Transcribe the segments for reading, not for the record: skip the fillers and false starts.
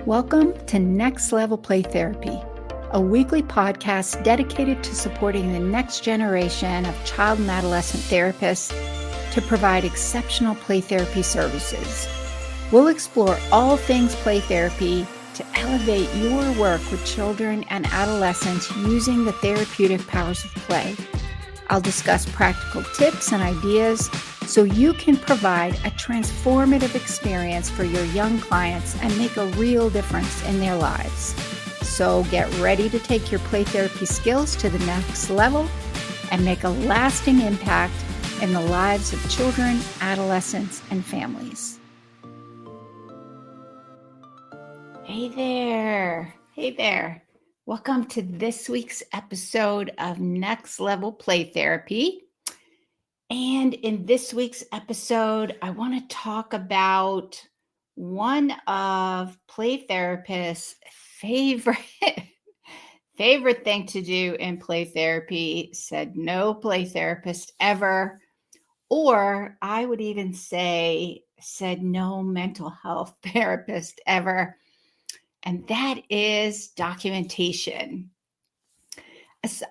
Welcome to Next Level Play Therapy, a weekly podcast dedicated to supporting the next generation of child and adolescent therapists to provide exceptional play therapy services. We'll explore all things play therapy to elevate your work with children and adolescents using the therapeutic powers of play. I'll discuss practical tips and ideas so you can provide a transformative experience for your young clients and make a real difference in their lives. So get ready to take your play therapy skills to the next level and make a lasting impact in the lives of children, adolescents, and families. Hey there. Hey there. Welcome to this week's episode of Next Level Play Therapy. And in this week's episode, I want to talk about one of play therapists' favorite thing to do in play therapy, said no play therapist ever, or I would even say said no mental health therapist ever, and that is documentation.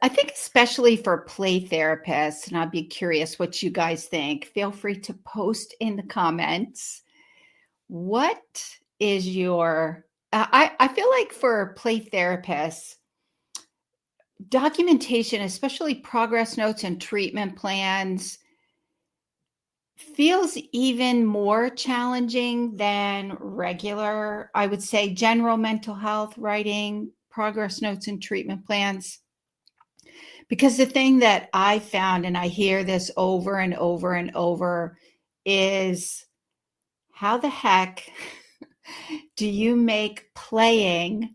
I think especially for play therapists, and I'd be curious what you guys think. Feel free to post in the comments. What is your, I feel like for play therapists, documentation, especially progress notes and treatment plans, feels even more challenging than regular, I would say, general mental health writing, progress notes and treatment plans. Because the thing that I found, and I hear this over and over and over, is how the heck do you make playing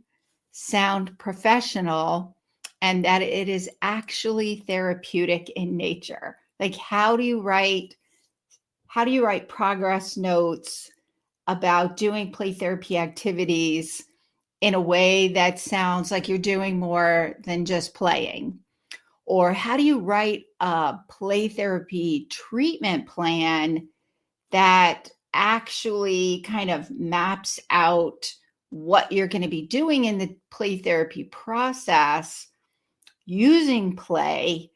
sound professional and that it is actually therapeutic in nature? Like, how do you write progress notes about doing play therapy activities in a way that sounds like you're doing more than just playing? Or how do you write a play therapy treatment plan that actually kind of maps out what you're going to be doing in the play therapy process using play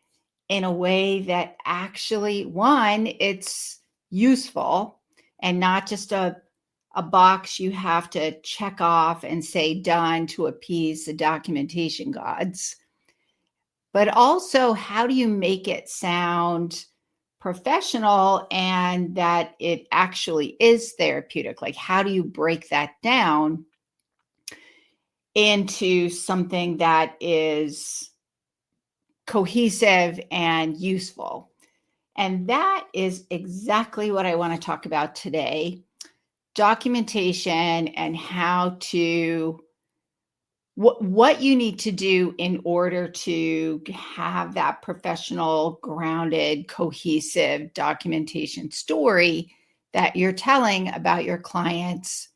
in a way that actually, one, it's useful and not just a box you have to check off and say done to appease the documentation gods. But also, how do you make it sound professional and that it actually is therapeutic? Like, how do you break that down into something that is cohesive and useful? And that is exactly what I want to talk about today. Documentation and how to what you need to do in order to have that professional, grounded, cohesive documentation story that you're telling about your client's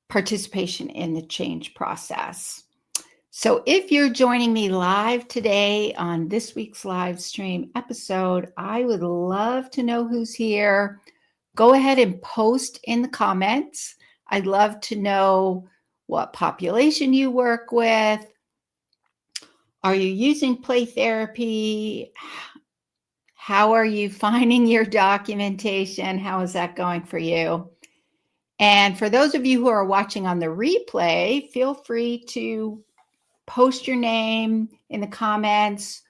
participation in the change process. So if you're joining me live today on this week's live stream episode, I would love to know who's here. Go ahead and post in the comments. I'd love to know what population you work with. Are you using play therapy? How are you finding your documentation? How is that going for you? And for those of you who are watching on the replay, feel free to post your name in the comments.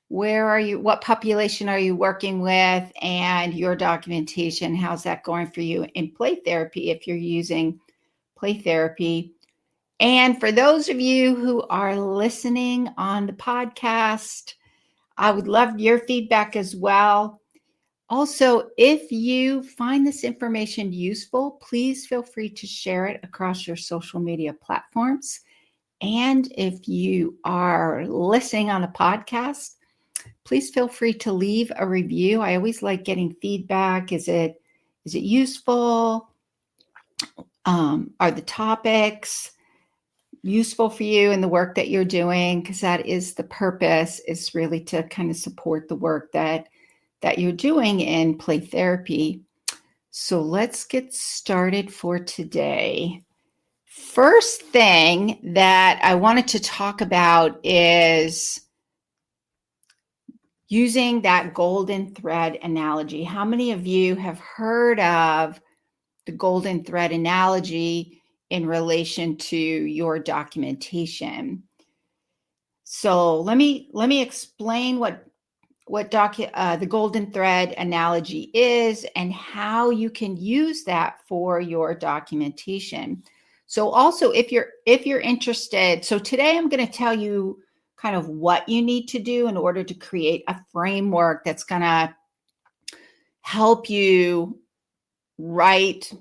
Where are you? What population are you working with? And your documentation, how's that going for you in play therapy if you're using play therapy? And for those of you who are listening on the podcast, I would love your feedback as well. Also, if you find this information useful, please feel free to share it across your social media platforms. And if you are listening on a podcast, please feel free to leave a review. I always like getting feedback. Is it useful? Are the topics useful for you in the work that you're doing? Because that is the purpose, is really to kind of support the work that you're doing in play therapy. So let's get started for today. First thing that I wanted to talk about is using that golden thread analogy. How many of you have heard of the golden thread analogy in relation to your documentation? So let me explain what the golden thread analogy is and how you can use that for your documentation. So also if you're interested, so today I'm going to tell you kind of what you need to do in order to create a framework that's going to help you write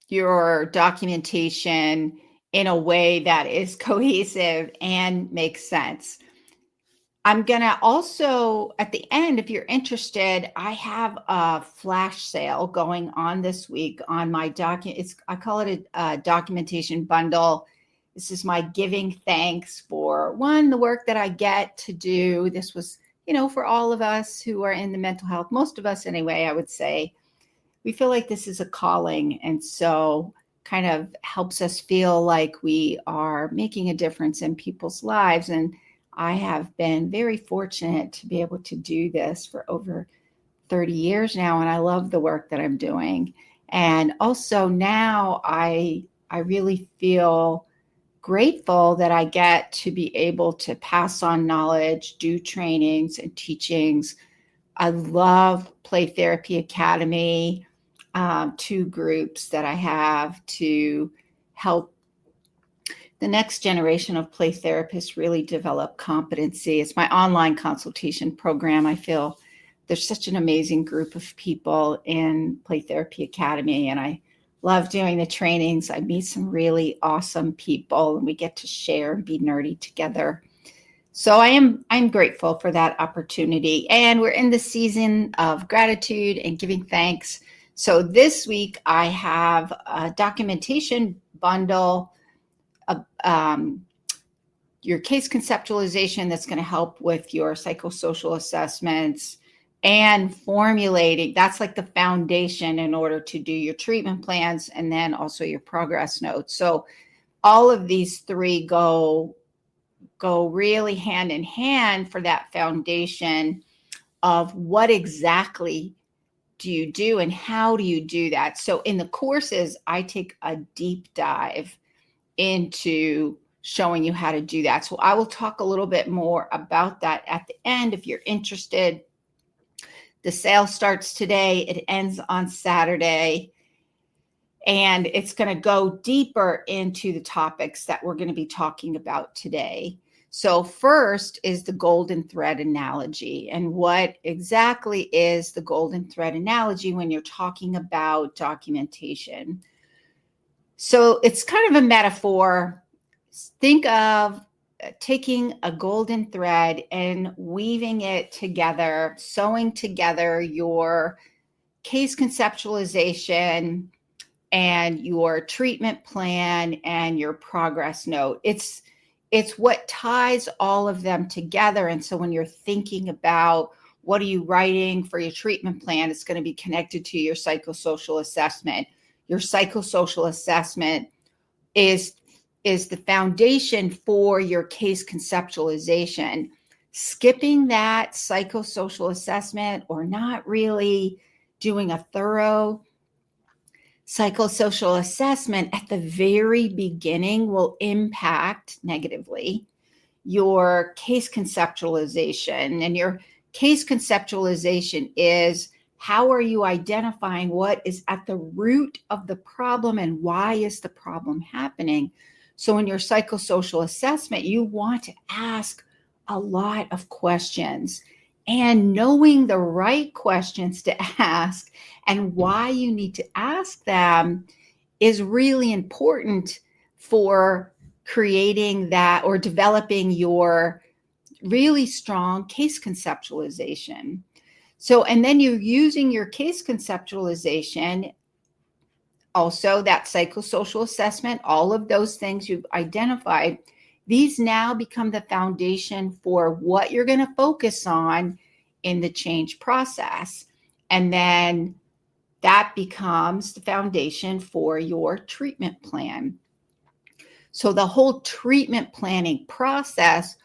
your documentation in a way that is cohesive and makes sense. I'm going to also, at the end, if you're interested, I have a flash sale going on this week on my I call it a documentation bundle. This is my giving thanks for, one, the work that I get to do. This was, for all of us who are in the mental health, most of us anyway, I would say, we feel like this is a calling. And so kind of helps us feel like we are making a difference in people's lives. And I have been very fortunate to be able to do this for over 30 years now, and I love the work that I'm doing. And also now I really feel grateful that I get to be able to pass on knowledge, do trainings and teachings. I love Play Therapy Academy, 2 groups that I have to help the next generation of play therapists really develop competency. It's my online consultation program. I feel there's such an amazing group of people in Play Therapy Academy, and I love doing the trainings. I meet some really awesome people, and we get to share and be nerdy together. So I'm grateful for that opportunity. And we're in the season of gratitude and giving thanks. So this week I have a documentation bundle, your case conceptualization that's going to help with your psychosocial assessments and formulating. That's like the foundation in order to do your treatment plans and then also your progress notes. So all of these 3 go really hand in hand for that foundation of what exactly do you do and how do you do that. So in the courses, I take a deep dive into showing you how to do that. So I will talk a little bit more about that at the end if you're interested. The sale starts today. It ends on Saturday. And it's going to go deeper into the topics that we're going to be talking about today. So first is the golden thread analogy. And what exactly is the golden thread analogy when you're talking about documentation? So it's kind of a metaphor. Think of taking a golden thread and weaving it together, sewing together your case conceptualization and your treatment plan and your progress note. It's what ties all of them together. And so when you're thinking about what are you writing for your treatment plan, it's going to be connected to your psychosocial assessment. Your psychosocial assessment is the foundation for your case conceptualization. Skipping that psychosocial assessment or not really doing a thorough psychosocial assessment at the very beginning will impact negatively your case conceptualization. And your case conceptualization is, how are you identifying what is at the root of the problem and why is the problem happening? So in your psychosocial assessment, you want to ask a lot of questions, and knowing the right questions to ask and why you need to ask them is really important for creating that or developing your really strong case conceptualization. So, and then you're using your case conceptualization, also that psychosocial assessment, all of those things you've identified, these now become the foundation for what you're going to focus on in the change process. And then that becomes the foundation for your treatment plan. So the whole treatment planning process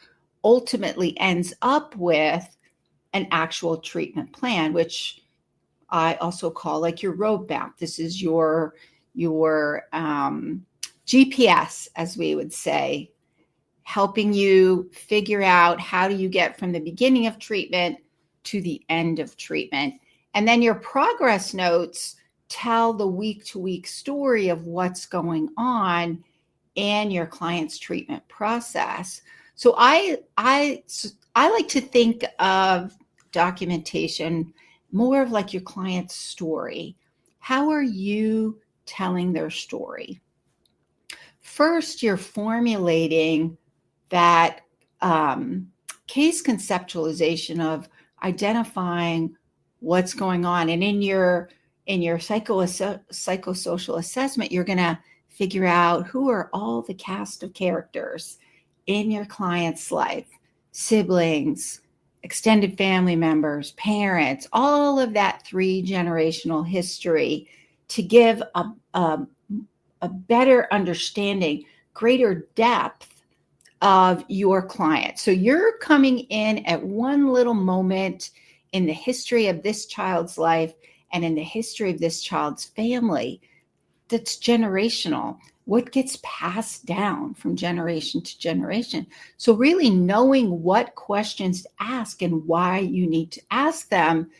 ultimately ends up with an actual treatment plan, which I also call like your roadmap. This is your GPS, as we would say, helping you figure out how do you get from the beginning of treatment to the end of treatment. And then your progress notes tell the week-to-week story of what's going on in your client's treatment process. So I like to think of documentation more of like your client's story. How are you telling their story? First, you're formulating that case conceptualization of identifying what's going on. And in your psychosocial assessment, you're going to figure out who are all the cast of characters in your client's life, siblings, extended family members, parents, all of that 3-generational history to give a better understanding, greater depth of your client. So you're coming in at one little moment in the history of this child's life and in the history of this child's family that's generational. What gets passed down from generation to generation. So really knowing what questions to ask and why you need to ask them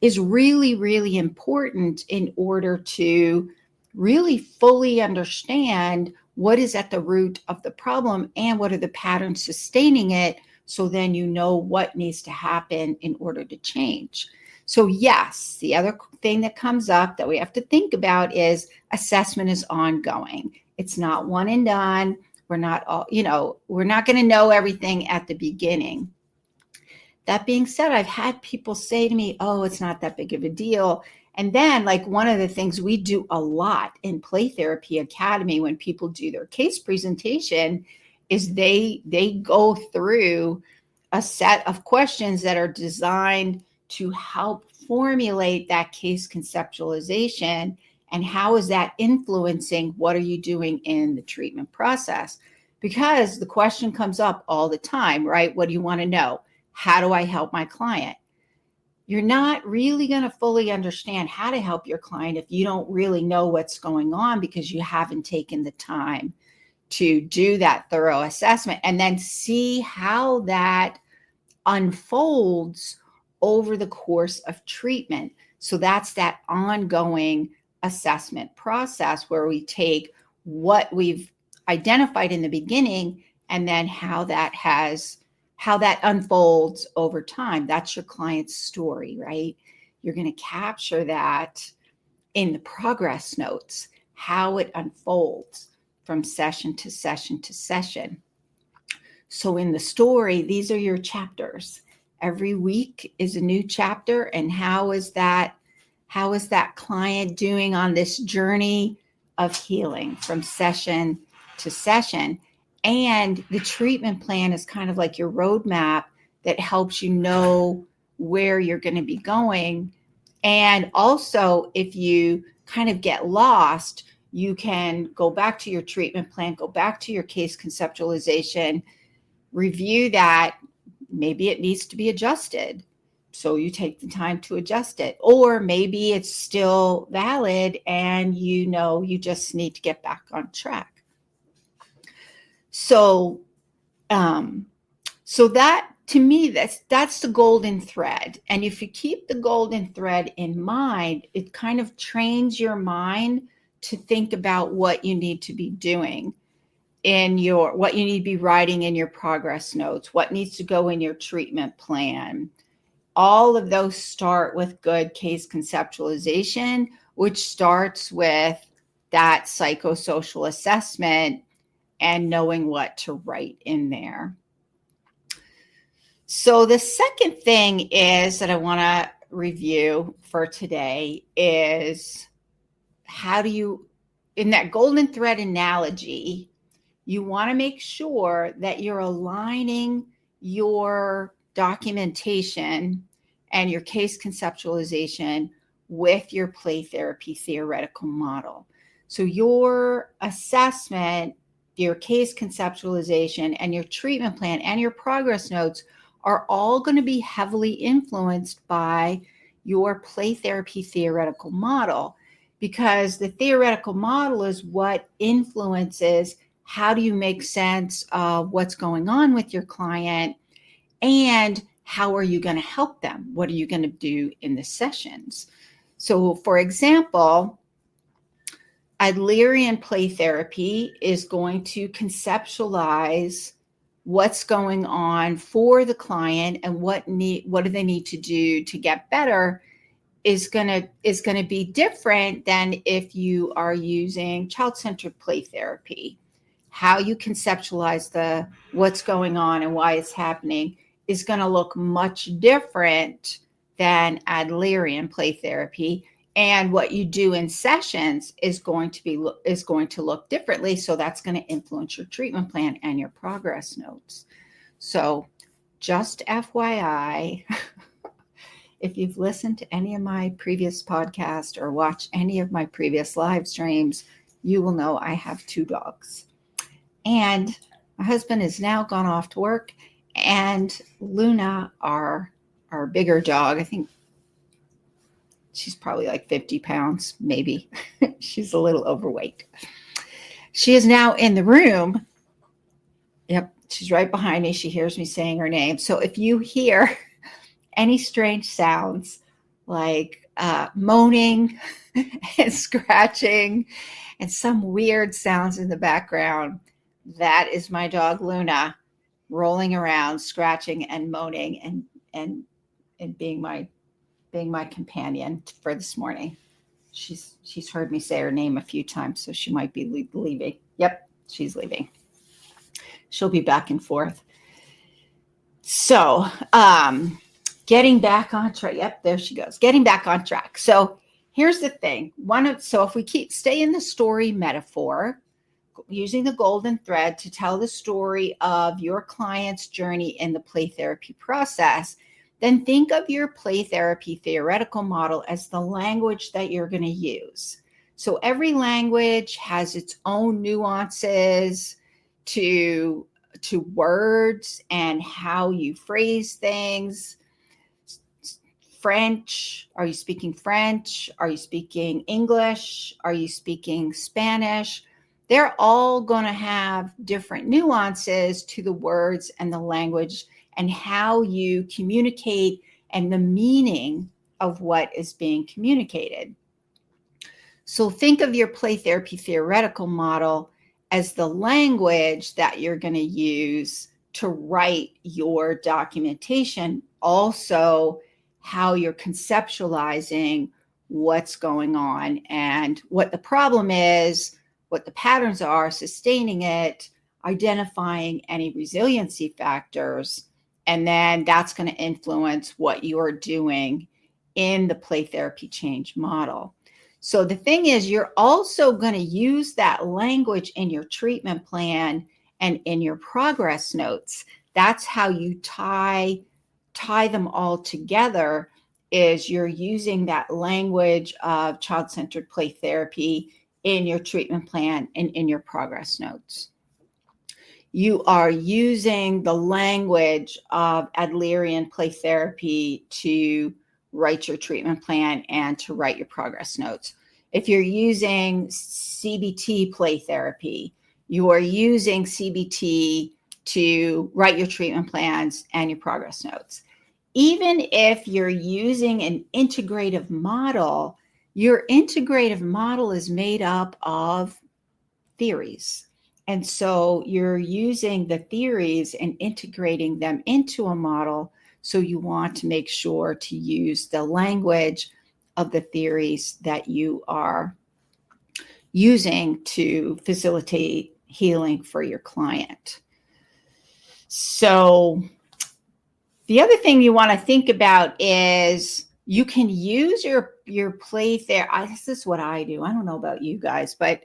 is really, really important in order to really fully understand what is at the root of the problem and what are the patterns sustaining it. So then you know what needs to happen in order to change. So yes, the other thing that comes up that we have to think about is assessment is ongoing. It's not one and done. We're not going to know everything at the beginning. That being said, I've had people say to me, oh, it's not that big of a deal. And then like one of the things we do a lot in Play Therapy Academy when people do their case presentation is they go through a set of questions that are designed to help formulate that case conceptualization and how is that influencing what are you doing in the treatment process? Because the question comes up all the time, right? What do you want to know? How do I help my client? You're not really going to fully understand how to help your client if you don't really know what's going on because you haven't taken the time to do that thorough assessment and then see how that unfolds over the course of treatment. So that's that ongoing assessment process where we take what we've identified in the beginning and then how that unfolds over time. That's your client's story, right? You're going to capture that in the progress notes, how it unfolds from session to session to session. So in the story, these are your chapters. Every week is a new chapter. And how is that client doing on this journey of healing from session to session? And the treatment plan is kind of like your roadmap that helps you know where you're going to be going. And also, if you kind of get lost, you can go back to your treatment plan, go back to your case conceptualization, review that. Maybe it needs to be adjusted. So you take the time to adjust it. Or maybe it's still valid and you just need to get back on track. So that to me, that's the golden thread. And if you keep the golden thread in mind, it kind of trains your mind to think about what you need to be doing what you need to be writing in your progress notes, what needs to go in your treatment plan. All of those start with good case conceptualization, which starts with that psychosocial assessment and knowing what to write in there. So the second thing is that I want to review for today is how do you, in that golden thread analogy, you want to make sure that you're aligning your documentation and your case conceptualization with your play therapy theoretical model. So your assessment, your case conceptualization, and your treatment plan and your progress notes are all going to be heavily influenced by your play therapy theoretical model, because the theoretical model is what influences how do you make sense of what's going on with your client, and how are you going to help them? What are you going to do in the sessions? So, for example, Adlerian play therapy is going to conceptualize what's going on for the client and what do they need to do to get better, is going to be different than if you are using child-centered play therapy. How you conceptualize what's going on and why it's happening is going to look much different than Adlerian play therapy. And what you do in sessions is going to look differently. So that's going to influence your treatment plan and your progress notes. So just FYI, if you've listened to any of my previous podcasts or watched any of my previous live streams, you will know I have 2 dogs. And my husband has now gone off to work, and Luna, our bigger dog, I think she's probably like 50 pounds, maybe. She's a little overweight. She is now in the room. Yep, she's right behind me. She hears me saying her name. So if you hear any strange sounds like moaning and scratching and some weird sounds in the background, that is my dog Luna rolling around, scratching and moaning and being my companion for this morning. She's heard me say her name a few times, so she might be leaving. Yep, she's leaving. She'll be back and forth. So, getting back on track. Yep, there she goes. Getting back on track. So here's the thing. So if we stay in the story metaphor, using the golden thread to tell the story of your client's journey in the play therapy process, then think of your play therapy theoretical model as the language that you're going to use. So every language has its own nuances to words and how you phrase things. French, are you speaking French? Are you speaking English? Are you speaking Spanish? They're all going to have different nuances to the words and the language and how you communicate and the meaning of what is being communicated. So think of your play therapy theoretical model as the language that you're going to use to write your documentation. Also, how you're conceptualizing what's going on and what the problem is, what the patterns are, sustaining it, identifying any resiliency factors, and then that's going to influence what you're doing in the play therapy change model. So the thing is, you're also going to use that language in your treatment plan and in your progress notes. That's how you tie them all together, is you're using that language of child-centered play therapy in your treatment plan and in your progress notes. You are using the language of Adlerian play therapy to write your treatment plan and to write your progress notes. If you're using CBT play therapy, you are using CBT to write your treatment plans and your progress notes. Even if you're using an integrative model, your integrative model is made up of theories. And so you're using the theories and integrating them into a model. So you want to make sure to use the language of the theories that you are using to facilitate healing for your client. So the other thing you want to think about is you can use your play therapy. This is what I do. I don't know about you guys, but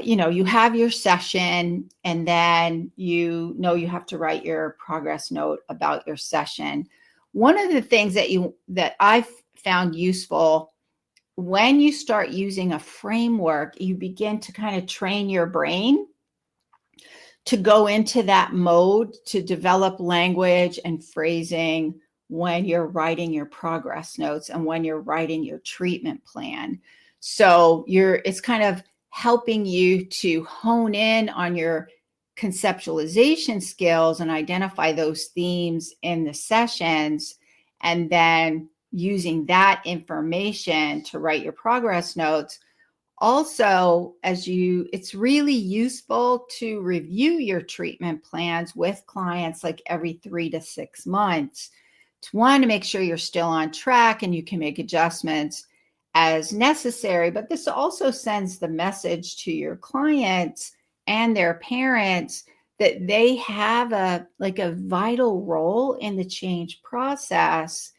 you have your session, and then you have to write your progress note about your session. One of the things that I've found useful when you start using a framework, you begin to kind of train your brain to go into that mode to develop language and phrasing when you're writing your progress notes and when you're writing your treatment plan. So it's kind of helping you to hone in on your conceptualization skills and identify those themes in the sessions, and then using that information to write your progress notes. Also, it's really useful to review your treatment plans with clients like every 3 to 6 months. It's one, to make sure you're still on track and you can make adjustments as necessary. But this also sends the message to your clients and their parents that they have a vital role in the change process,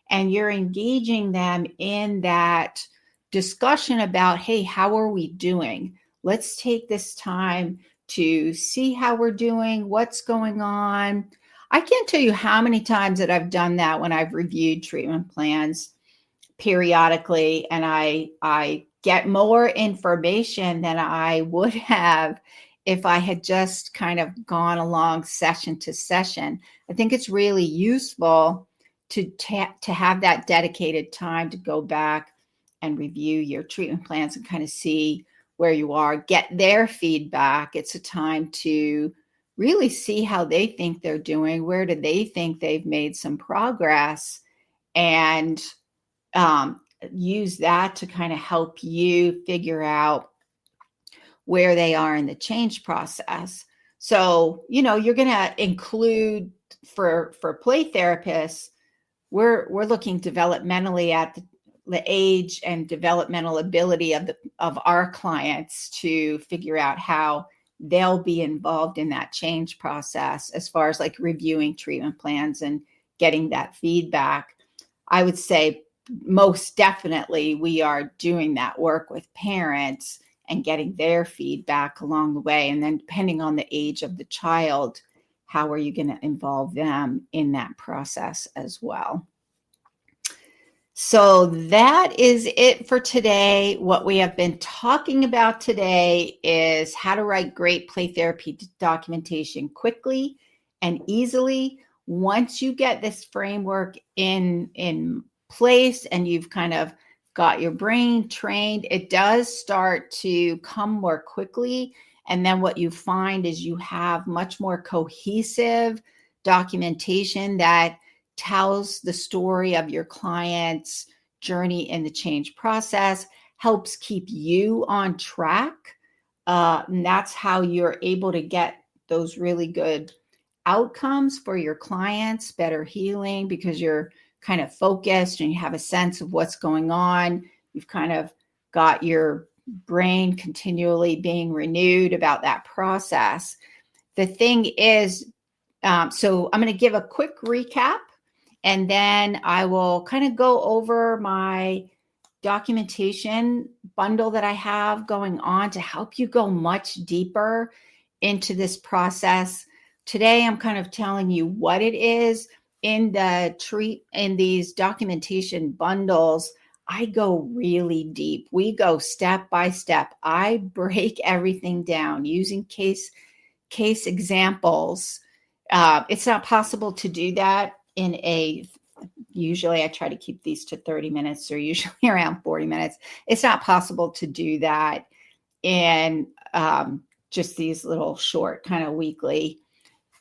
and you're engaging them in that discussion about, hey, how are we doing? Let's take this time to see how we're doing, what's going on. I can't tell you how many times that I've done that when I've reviewed treatment plans periodically, and I get more information than I would have if I had just kind of gone along session to session. I think it's really useful to have that dedicated time to go back and review your treatment plans and kind of see where you are, get their feedback. It's a time to really see how they think they're doing, where do they think they've made some progress, and use that to kind of help you figure out where they are in the change process. So, you're going to include for play therapists, we're looking developmentally at the age and developmental ability of our clients to figure out how they'll be involved in that change process as far as like reviewing treatment plans and getting that feedback. I would say most definitely we are doing that work with parents and getting their feedback along the way. And then depending on the age of the child, how are you going to involve them in that process as well? So that is it for today. What we have been talking about today is how to write great play therapy documentation quickly and easily. Once you get this framework in place and you've kind of got your brain trained, it does start to come more quickly. And then what you find is you have much more cohesive documentation that tells the story of your client's journey in the change process, helps keep you on track. And that's how you're able to get those really good outcomes for your clients, better healing, because you're kind of focused and you have a sense of what's going on. You've kind of got your brain continually being renewed about that process. The thing is, so I'm going to give a quick recap, and then I will kind of go over my documentation bundle that I have going on to help you go much deeper into this process. Today, I'm kind of telling you what it is. In these documentation bundles, I go really deep. We go step by step. I break everything down using case examples. It's not possible to do that usually I try to keep these to 30 minutes or usually around 40 minutes. It's not possible to do that in just these little short kind of weekly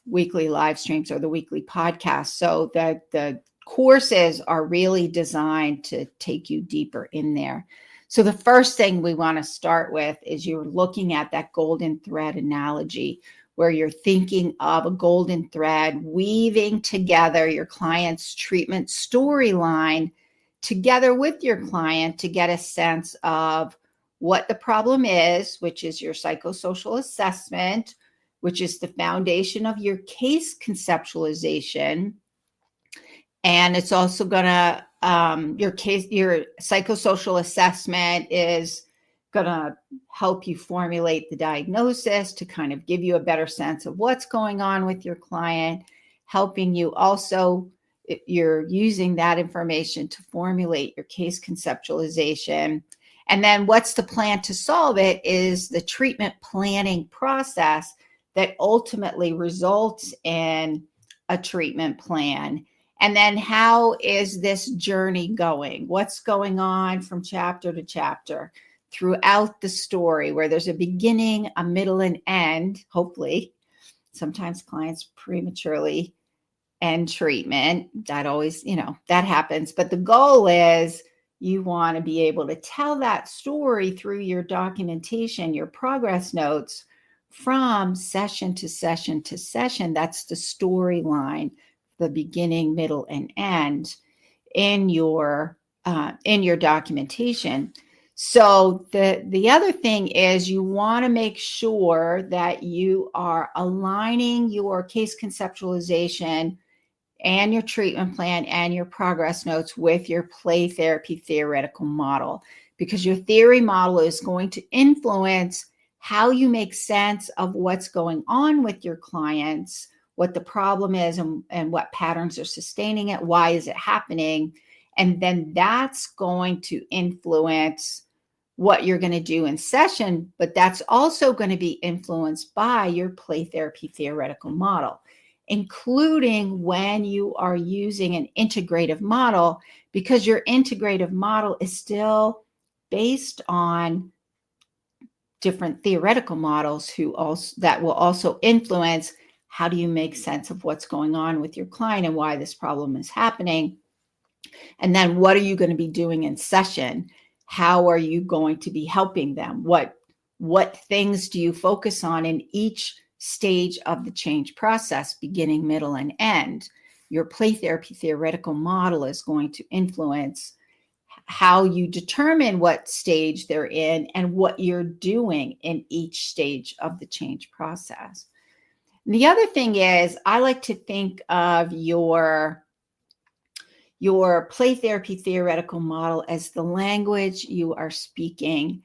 live streams or the weekly podcast. So that the courses are really designed to take you deeper in there. So the first thing we want to start with is you're looking at that golden thread analogy, where you're thinking of a golden thread weaving together your client's treatment storyline together with your client to get a sense of what the problem is, which is your psychosocial assessment, which is the foundation of your case conceptualization. And it's also going to, your psychosocial assessment is going to help you formulate the diagnosis to kind of give you a better sense of what's going on with your client, helping you also you're using that information to formulate your case conceptualization. And then what's the plan to solve it is the treatment planning process that ultimately results in a treatment plan. And then how is this journey going? What's going on from chapter to chapter throughout the story, where there's a beginning, a middle, and end, hopefully. Sometimes clients prematurely end treatment. That always, that happens. But the goal is you want to be able to tell that story through your documentation, your progress notes, from session to session to session. That's the storyline, the beginning, middle, and end in your documentation. So the other thing is you want to make sure that you are aligning your case conceptualization and your treatment plan and your progress notes with your play therapy theoretical model, because your theory model is going to influence how you make sense of what's going on with your clients, what the problem is, and what patterns are sustaining it, why is it happening. And then that's going to influence what you're going to do in session, but that's also going to be influenced by your play therapy theoretical model, including when you are using an integrative model, because your integrative model is still based on different theoretical models that will also influence how do you make sense of what's going on with your client and why this problem is happening. And then what are you going to be doing in session? How are you going to be helping them? What things do you focus on in each stage of the change process, beginning, middle, and end? Your play therapy theoretical model is going to influence how you determine what stage they're in and what you're doing in each stage of the change process. And the other thing is, I like to think of your play therapy theoretical model as the language you are speaking.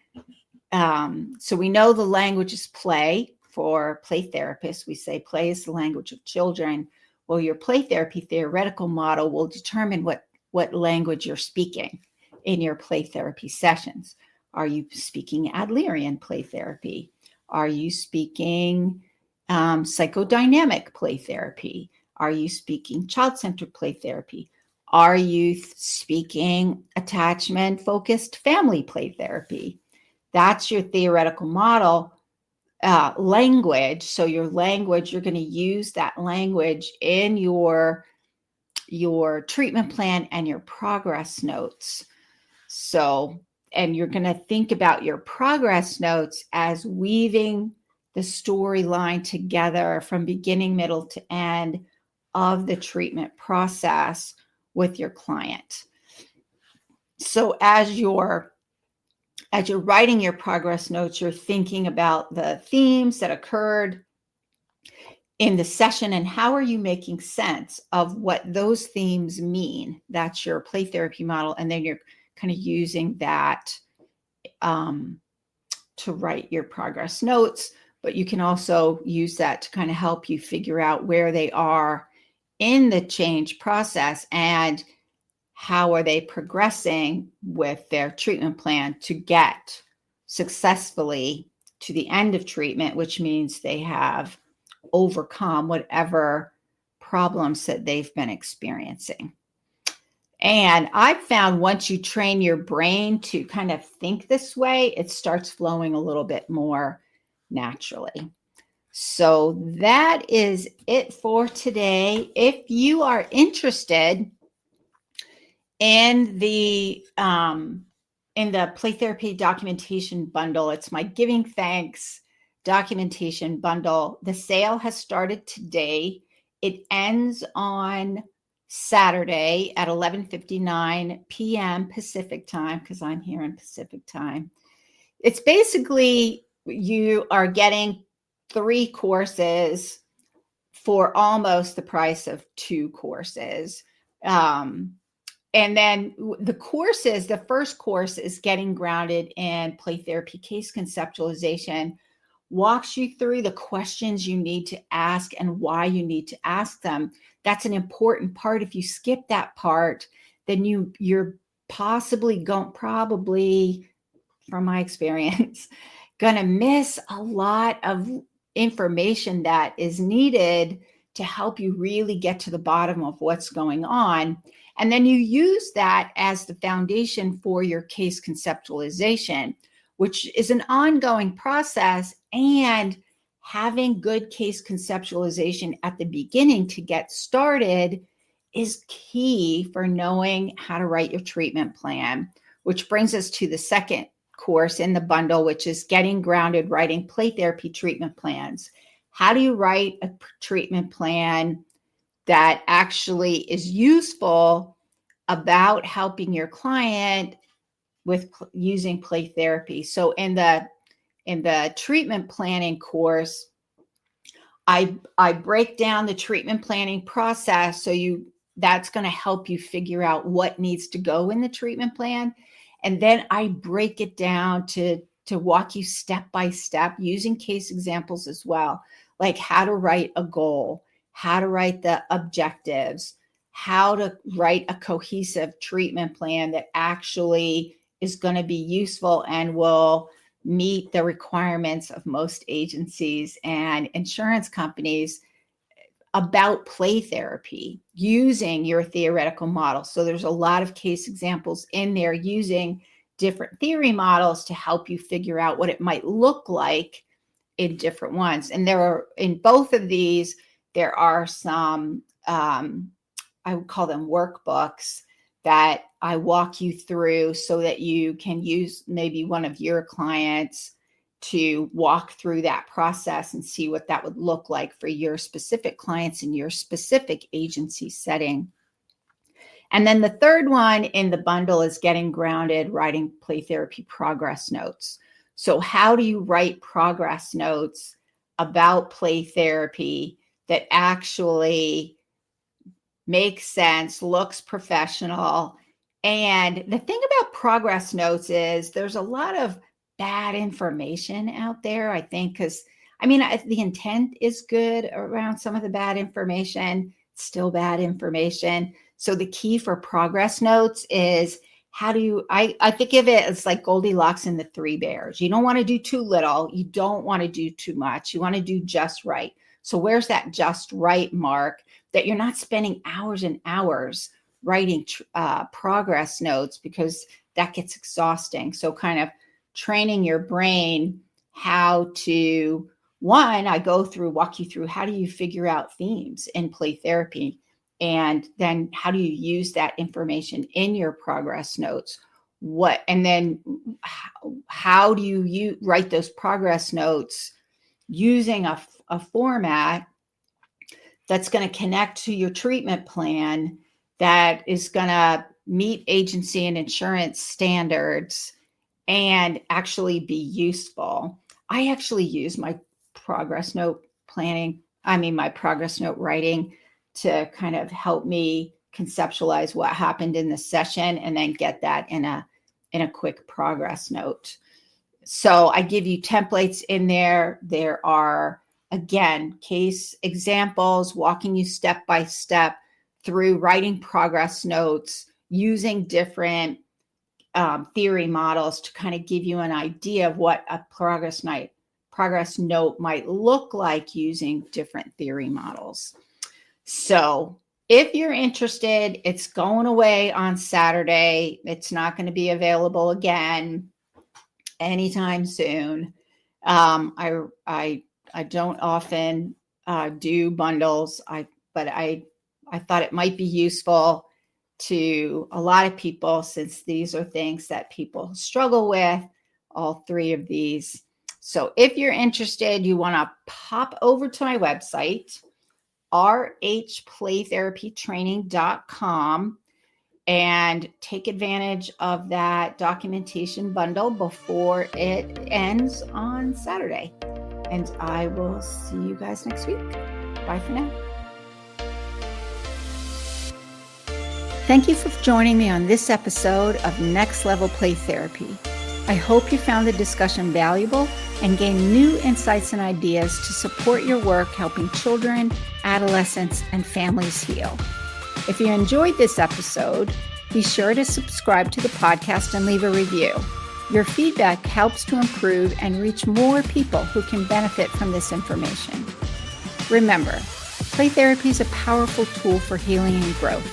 So we know the language is play. For play therapists, we say play is the language of children. Well, your play therapy theoretical model will determine what language you're speaking in your play therapy sessions. Are you speaking Adlerian play therapy? Are you speaking psychodynamic play therapy? Are you speaking child-centered play therapy? Are you speaking attachment-focused family play therapy? That's your theoretical model language. So your language, you're going to use that language in your treatment plan and your progress notes. So, and you're going to think about your progress notes as weaving the storyline together from beginning, middle to end of the treatment process with your client. So as you're writing your progress notes, you're thinking about the themes that occurred in the session and how are you making sense of what those themes mean. That's your play therapy model. And then you're kind of using that to write your progress notes, but you can also use that to kind of help you figure out where they are in the change process and how are they progressing with their treatment plan to get successfully to the end of treatment, which means they have overcome whatever problems that they've been experiencing. And I've found once you train your brain to kind of think this way, it starts flowing a little bit more naturally. So that is it for today. If you are interested in the play therapy documentation bundle, it's my Giving Thanks documentation bundle. The sale has started today. It ends on Saturday at 11:59 p.m. Pacific time, because I'm here in Pacific time. It's basically you are getting 3 courses for almost the price of 2 courses. And then the first course is getting grounded in play therapy case conceptualization, walks you through the questions you need to ask and why you need to ask them. That's an important part. If you skip that part, then you're probably, from my experience, gonna miss a lot of information that is needed to help you really get to the bottom of what's going on. And then you use that as the foundation for your case conceptualization, which is an ongoing process. And having good case conceptualization at the beginning to get started is key for knowing how to write your treatment plan, which brings us to the second course in the bundle, which is Getting Grounded, Writing Play Therapy Treatment Plans. How do you write a treatment plan that actually is useful about helping your client with using play therapy? So in the treatment planning course, I break down the treatment planning process. So that's going to help you figure out what needs to go in the treatment plan. And then I break it down to walk you step by step using case examples as well, like how to write a goal, how to write the objectives, how to write a cohesive treatment plan that actually is going to be useful and will meet the requirements of most agencies and insurance companies about play therapy using your theoretical model. So there's a lot of case examples in there using different theory models to help you figure out what it might look like in different ones. And in both of these, there are some, I would call them workbooks that I walk you through so that you can use maybe one of your clients to walk through that process and see what that would look like for your specific clients in your specific agency setting. And then the third one in the bundle is Getting Grounded, Writing Play Therapy Progress Notes. So how do you write progress notes about play therapy that actually makes sense, looks professional? And the thing about progress notes is there's a lot of bad information out there, I think, because the intent is good around some of the bad information, still bad information. So the key for progress notes is I think of it as like Goldilocks and the Three Bears. You don't want to do too little. You don't want to do too much. You want to do just right. So where's that just right mark that you're not spending hours and hours writing progress notes, because that gets exhausting. So kind of training your brain how to, I walk you through how do you figure out themes in play therapy? And then how do you use that information in your progress notes? And then how do you write those progress notes using a format that's going to connect to your treatment plan, that is going to meet agency and insurance standards and actually be useful? I actually use my progress note writing to kind of help me conceptualize what happened in the session and then get that in a quick progress note. So I give you templates in there. There are, again, case examples walking you step by step through writing progress notes using different theory models to kind of give you an idea of what a progress note might look like using different theory models. So if you're interested, it's going away on Saturday. It's not going to be available again anytime soon. I don't often do bundles, but I thought it might be useful to a lot of people, since these are things that people struggle with, all three of these. So if you're interested, you want to pop over to my website, rhplaytherapytraining.com, and take advantage of that documentation bundle before it ends on Saturday. And I will see you guys next week. Bye for now. Thank you for joining me on this episode of Next Level Play Therapy. I hope you found the discussion valuable and gained new insights and ideas to support your work helping children, adolescents, and families heal. If you enjoyed this episode, be sure to subscribe to the podcast and leave a review. Your feedback helps to improve and reach more people who can benefit from this information. Remember, play therapy is a powerful tool for healing and growth.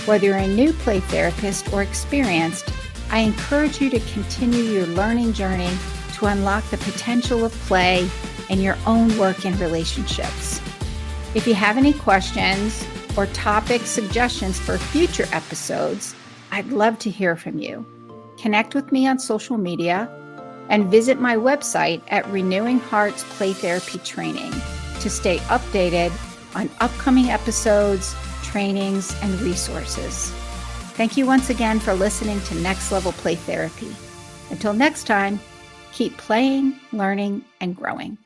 Whether you're a new play therapist or experienced, I encourage you to continue your learning journey to unlock the potential of play in your own work and relationships. If you have any questions or topic suggestions for future episodes, I'd love to hear from you. Connect with me on social media and visit my website at Renewing Hearts Play Therapy Training to stay updated on upcoming episodes, trainings, and resources. Thank you once again for listening to Next Level Play Therapy. Until next time, keep playing, learning, and growing.